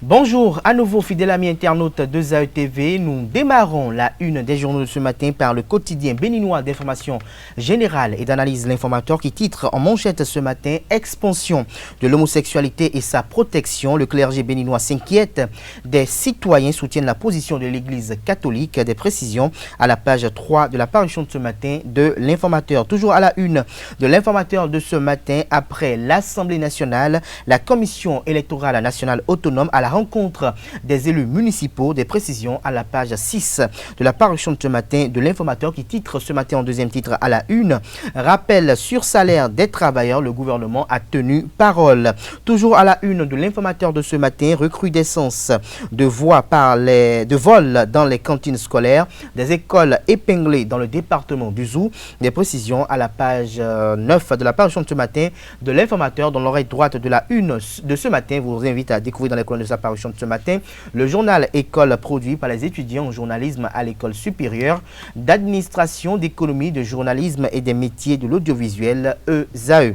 Bonjour à nouveau fidèles amis internautes de ZAE TV. Nous démarrons la une des journaux de ce matin par le quotidien béninois d'information générale et d'analyse L'Informateur qui titre en manchette ce matin « Expansion de l'homosexualité et sa protection ». Le clergé béninois s'inquiète. Des citoyens soutiennent la position de l'Église catholique. Des précisions à la page 3 de la parution de ce matin de L'Informateur. Toujours à la une de L'Informateur de ce matin, après l'Assemblée nationale, la Commission électorale nationale autonome à la rencontre des élus municipaux. Des précisions à la page 6 de la parution de ce matin de L'Informateur qui titre ce matin en deuxième titre à la une « Rappel sur salaire des travailleurs, le gouvernement a tenu parole ». Toujours à la une de L'Informateur de ce matin, recrudescence de vols dans les cantines scolaires, des écoles épinglées dans le département du Zou. Des précisions à la page 9 de la parution de ce matin de L'Informateur. Dans l'oreille droite de la une de ce matin, vous invite à découvrir dans les colonnes de sa parution de ce matin le journal École produit par les étudiants en journalisme à l'école supérieure d'administration, d'économie, de journalisme et des métiers de l'audiovisuel ESAE.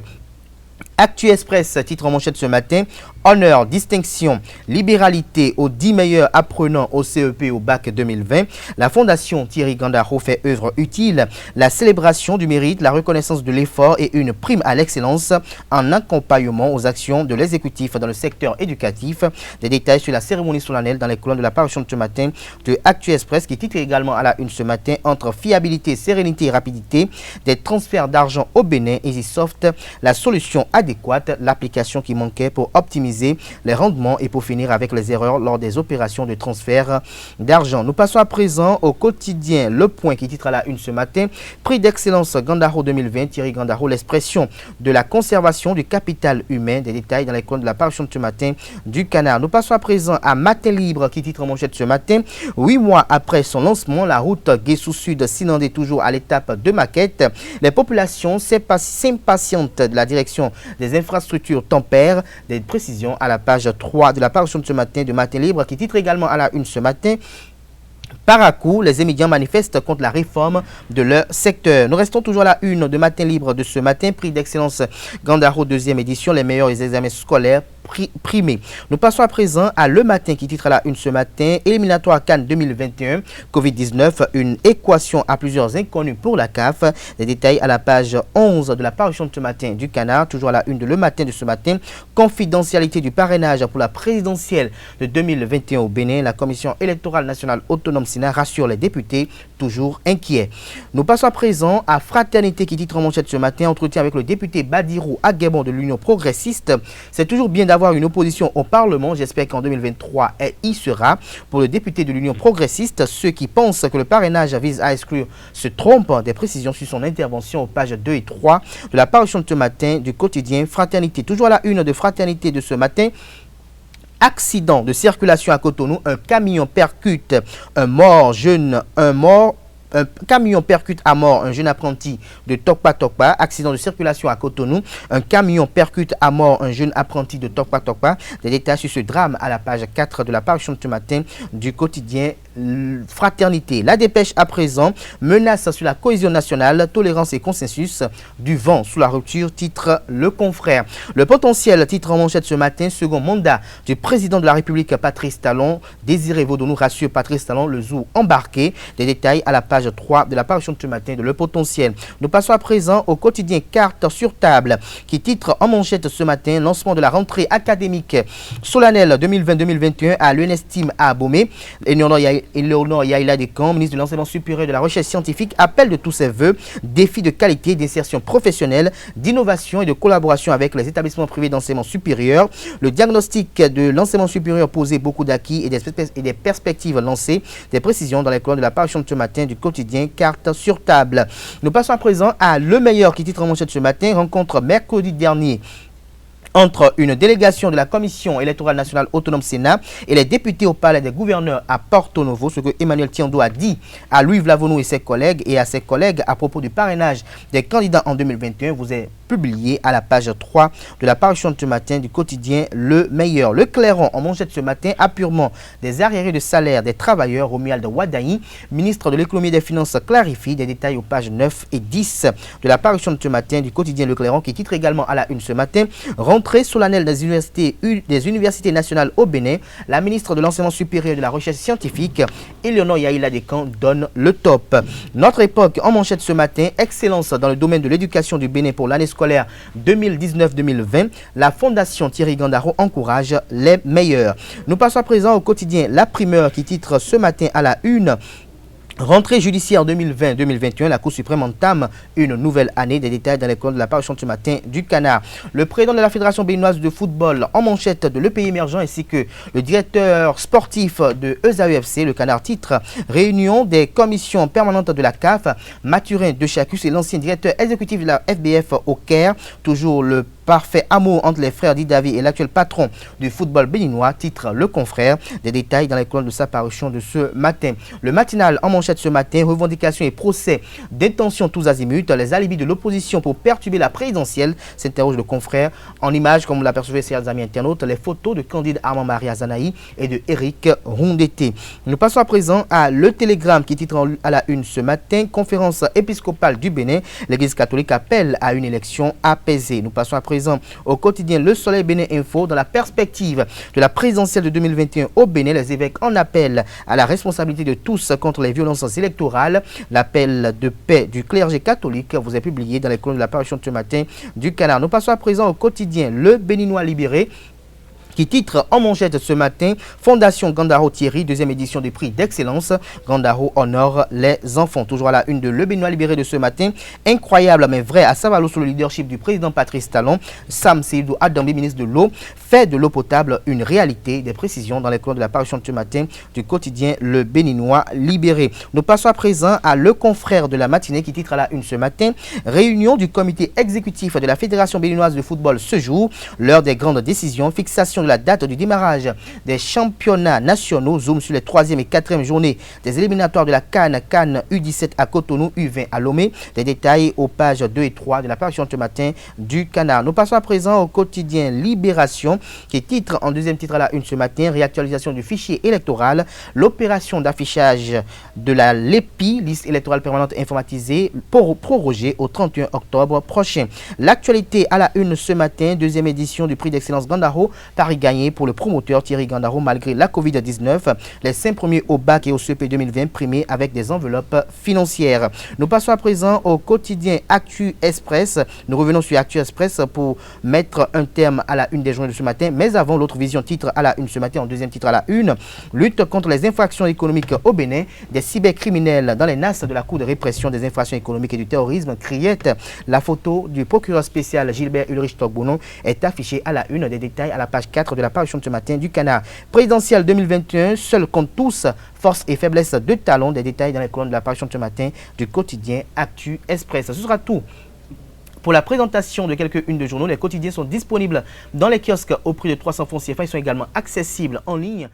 Actu Express, titre en manchette ce matin, honneur, distinction, libéralité aux 10 meilleurs apprenants au CEP au bac 2020. La Fondation Thierry Gandaro fait œuvre utile. La célébration du mérite, la reconnaissance de l'effort et une prime à l'excellence en accompagnement aux actions de l'exécutif dans le secteur éducatif. Des détails sur la cérémonie solennelle dans les colonnes de la parution de ce matin de Actu Express qui titre également à la une ce matin entre fiabilité, sérénité et rapidité des transferts d'argent au Bénin, EasySoft, la solution adéquate, l'application qui manquait pour optimiser les rendements et pour finir avec les erreurs lors des opérations de transfert d'argent. Nous passons à présent au quotidien Le Point qui titre à la une ce matin prix d'excellence Gandaro 2020, Thierry Gandaro, l'expression de la conservation du capital humain. Des détails dans les colonnes de la parution de ce matin du Canard. Nous passons à présent à Matin Libre qui titre en manchette ce matin 8 mois après son lancement, la route Guessou-Sud s'inondait toujours à l'étape de maquette. Les populations s'impatientent de la direction des infrastructures tempèrent. Des précisions à la page 3 de la parution de ce matin de Matin Libre qui titre également à la une ce matin par à coup, les étudiants manifestent contre la réforme de leur secteur. Nous restons toujours à la une de Matin Libre de ce matin. Prix d'excellence Gandaro, deuxième édition, les meilleurs examens scolaires primés. Nous passons à présent à Le Matin qui titre à la une ce matin. Éliminatoire Cannes 2021, Covid-19, une équation à plusieurs inconnus pour la CAF. Des détails à la page 11 de la parution de ce matin du Canard. Toujours à la une de Le Matin de ce matin. Confidentialité du parrainage pour la présidentielle de 2021 au Bénin. La Commission électorale nationale autonome Sénat rassure les députés, toujours inquiets. Nous passons à présent à Fraternité qui titre en manchette ce matin. Entretien avec le député Badirou Aguebon de l'Union progressiste. C'est toujours bien d'avoir une opposition au Parlement. J'espère qu'en 2023, elle y sera. Pour le député de l'Union progressiste, ceux qui pensent que le parrainage vise à exclure se trompent. Des précisions sur son intervention aux pages 2 et 3 de la parution de ce matin du quotidien Fraternité. Toujours à la une de Fraternité de ce matin. Accident de circulation à Cotonou, un camion percute un camion percute à mort un jeune apprenti de Tokpa Tokpa. Accident de circulation à Cotonou. Un camion percute à mort un jeune apprenti de Tokpa Tokpa. Des détails sur ce drame à la page 4 de la parution de ce matin du quotidien Fraternité. La dépêche à présent, menace sur la cohésion nationale, tolérance et consensus, du vent sous la rupture, titre Le Confrère. Le potentiel, titre en manchette ce matin, second mandat du président de la République Patrice Talon. Désiré Vaudonou rassure Patrice Talon, le Zou embarqué. Des détails à la page 3 de la parution de ce matin de Le Potentiel. Nous passons à présent au quotidien Carte sur table qui titre en manchette ce matin lancement de la rentrée académique solennelle 2020-2021 à l'UNESTIM à Abomey. Léonore Yaïla Descamps, ministre de l'Enseignement supérieur et de la Recherche scientifique, appelle de tous ses voeux défis de qualité, d'insertion professionnelle, d'innovation et de collaboration avec les établissements privés d'enseignement supérieur. Le diagnostic de l'enseignement supérieur posait beaucoup d'acquis et des perspectives lancées. Des précisions dans les colonnes de la parution de ce matin du quotidien Carte sur table. Nous passons à présent à Le Meilleur qui titre en manchette ce matin. Rencontre mercredi dernier entre une délégation de la Commission électorale nationale autonome Sénat et les députés au palais des gouverneurs à Porto Novo, ce que Emmanuel Tiando a dit à Louis Vlavonou et ses collègues à propos du parrainage des candidats en 2021. Vous publié à la page 3 de la parution de ce matin du quotidien Le Meilleur. Le Clairon en manchette ce matin, apurement des arriérés de salaire des travailleurs. Romuald Wadaï, ministre de l'économie et des finances, clarifie des détails aux pages 9 et 10 de la parution de ce matin du quotidien Le Clairon, qui titre également à la une ce matin: rentrée solennelle des universités nationales au Bénin. La ministre de l'enseignement supérieur et de la recherche scientifique, Eleonore Yaïla Descamps, donne le top. Notre Époque en manchette ce matin: excellence dans le domaine de l'éducation du Bénin pour l'année scolaire 2019-2020. La Fondation Thierry Gandaro encourage les meilleurs. Nous passons à présent au quotidien La Primeur, qui titre ce matin à la une: rentrée judiciaire 2020-2021, la Cour suprême entame une nouvelle année. Des détails dans les colonnes de la parution de ce matin du Canard. Le président de la Fédération béninoise de football en manchette de l'EPI émergent, ainsi que le directeur sportif de ESAEFC. Le Canard titre: réunion des commissions permanentes de la CAF. Mathurin de Chacus et l'ancien directeur exécutif de la FBF au Caire. Toujours le parfait amour entre les frères Didavi et l'actuel patron du football béninois, titre Le Confrère. Des détails dans les colonnes de sa parution de ce matin. Le matinal en manchette ce matin: revendications et procès d'intention tous azimuts. Les alibis de l'opposition pour perturber la présidentielle, s'interroge Le Confrère. En image, comme vous l'apercevez, chers amis internautes, les photos de Candide Armand-Marie Azanaï et de Eric Rondeté. Nous passons à présent à Le Télégramme, qui titre à la une ce matin: conférence épiscopale du Bénin. L'Église catholique appelle à une élection apaisée. Nous passons à présent au quotidien Le Soleil Bénin Info. Dans la perspective de la présidentielle de 2021 au Bénin, les évêques en appellent à la responsabilité de tous contre les violences électorales. L'appel de paix du clergé catholique vous est publié dans les colonnes de la parution de ce matin du Canard. Nous passons à présent au quotidien Le Béninois Libéré, qui titre en manchette ce matin: Fondation Gandaro Thierry, deuxième édition du prix d'excellence. Gandaro honore les enfants. Toujours à la une de Le Béninois Libéré de ce matin: incroyable mais vrai à Savalo sous le leadership du président Patrice Talon. Sam Seydou Adambi, ministre de l'eau, fait de l'eau potable une réalité. Des précisions dans les colonnes de la parution de ce matin du quotidien Le Béninois Libéré. Nous passons à présent à Le Confrère de la matinée, qui titre à la une ce matin: réunion du comité exécutif de la Fédération béninoise de football ce jour. L'heure des grandes décisions, fixation de la date du démarrage des championnats nationaux. Zoom sur les 3e et 4e journées des éliminatoires de la CAN U17 à Cotonou, U20 à Lomé. Des détails aux pages 2 et 3 de la parution de ce matin du Canard. Nous passons à présent au quotidien Libération, qui titre en deuxième titre à la une ce matin: réactualisation du fichier électoral. L'opération d'affichage de la LEPI, liste électorale permanente informatisée, prorogée au 31 octobre prochain. L'actualité à la une ce matin: deuxième édition du prix d'excellence Gandaro, Paris gagné pour le promoteur Thierry Gandaro malgré la Covid-19. Les 5 premiers au bac et au CP 2020 primés avec des enveloppes financières. Nous passons à présent au quotidien Actu Express. Nous revenons sur Actu Express pour mettre un terme à la une des journées de ce matin. Mais avant, l'autre vision titre à la une ce matin, en deuxième titre à la une: lutte contre les infractions économiques au Bénin. Des cybercriminels dans les nasses de la Cour de répression des infractions économiques et du terrorisme, criette. La photo du procureur spécial Gilbert Ulrich Togbounon est affichée à la une. Des détails à la page 4 de la parution de ce matin du Canard. Présidentielle 2021, seul contre tous, force et faiblesse de talons. Des détails dans les colonnes de la parution de ce matin du quotidien Actu Express. Ce sera tout pour la présentation de quelques-unes de journaux. Les quotidiens sont disponibles dans les kiosques au prix de 300 francs CFA. Ils sont également accessibles en ligne.